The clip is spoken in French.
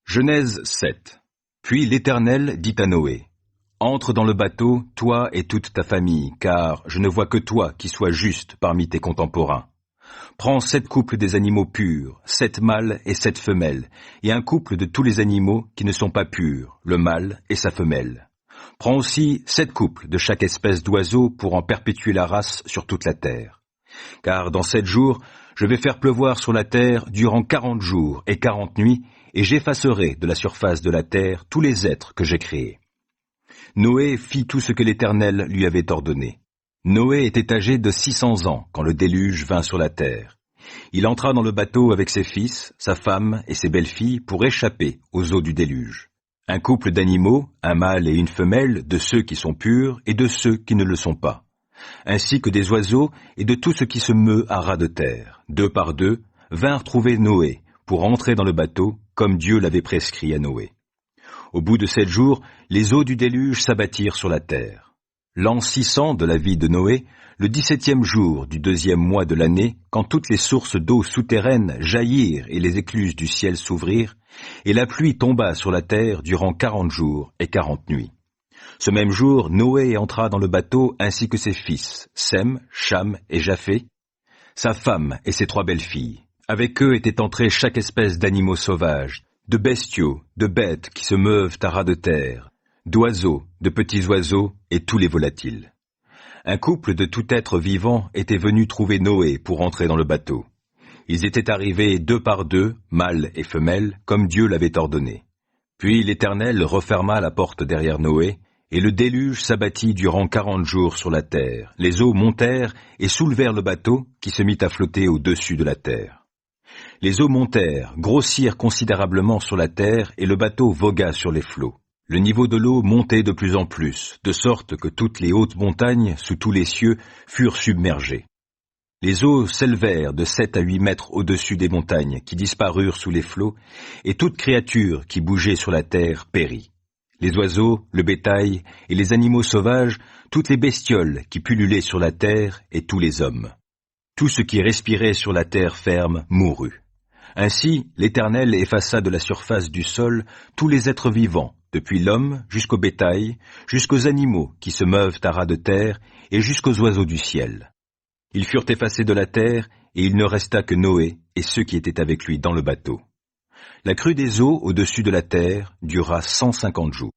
Genèse 7. Puis l'Éternel dit à Noé, « Entre dans le bateau, toi et toute ta famille, car je ne vois que toi qui sois juste parmi tes contemporains. Prends 7 couples des animaux purs, 7 mâles et 7 femelles, et un couple de tous les animaux qui ne sont pas purs, le mâle et sa femelle. Prends aussi 7 couples de chaque espèce d'oiseau pour en perpétuer la race sur toute la terre. Car dans 7 jours, je vais faire pleuvoir sur la terre durant 40 jours et 40 nuits, et j'effacerai de la surface de la terre tous les êtres que j'ai créés. » Noé fit tout ce que l'Éternel lui avait ordonné. Noé était âgé de 600 ans quand le déluge vint sur la terre. Il entra dans le bateau avec ses fils, sa femme et ses belles-filles pour échapper aux eaux du déluge. Un couple d'animaux, un mâle et une femelle, de ceux qui sont purs et de ceux qui ne le sont pas, ainsi que des oiseaux et de tout ce qui se meut à ras de terre, 2 par 2, vinrent trouver Noé pour entrer dans le bateau, comme Dieu l'avait prescrit à Noé. Au bout de 7 jours, les eaux du déluge s'abattirent sur la terre. L'an 600 de la vie de Noé, le 17e jour du 2e mois de l'année, quand toutes les sources d'eau souterraines jaillirent et les écluses du ciel s'ouvrirent, et la pluie tomba sur la terre durant 40 jours et 40 nuits. Ce même jour, Noé entra dans le bateau ainsi que ses fils, Sem, Cham et Japheth, sa femme et ses 3 belles-filles. Avec eux était entrée chaque espèce d'animaux sauvages, de bestiaux, de bêtes qui se meuvent à ras de terre, d'oiseaux, de petits oiseaux et tous les volatiles. Un couple de tout être vivant était venu trouver Noé pour entrer dans le bateau. Ils étaient arrivés 2 par 2, mâles et femelles, comme Dieu l'avait ordonné. Puis l'Éternel referma la porte derrière Noé, et le déluge s'abattit durant 40 jours sur la terre. Les eaux montèrent et soulevèrent le bateau, qui se mit à flotter au-dessus de la terre. Les eaux montèrent, grossirent considérablement sur la terre, et le bateau vogua sur les flots. Le niveau de l'eau montait de plus en plus, de sorte que toutes les hautes montagnes, sous tous les cieux, furent submergées. Les eaux s'élevèrent de 7 à 8 mètres au-dessus des montagnes, qui disparurent sous les flots, et toute créature qui bougeait sur la terre périt. Les oiseaux, le bétail et les animaux sauvages, toutes les bestioles qui pullulaient sur la terre et tous les hommes. Tout ce qui respirait sur la terre ferme mourut. Ainsi, l'Éternel effaça de la surface du sol tous les êtres vivants, depuis l'homme jusqu'au bétail, jusqu'aux animaux qui se meuvent à ras de terre et jusqu'aux oiseaux du ciel. Ils furent effacés de la terre, et il ne resta que Noé et ceux qui étaient avec lui dans le bateau. La crue des eaux au-dessus de la terre dura 150 jours.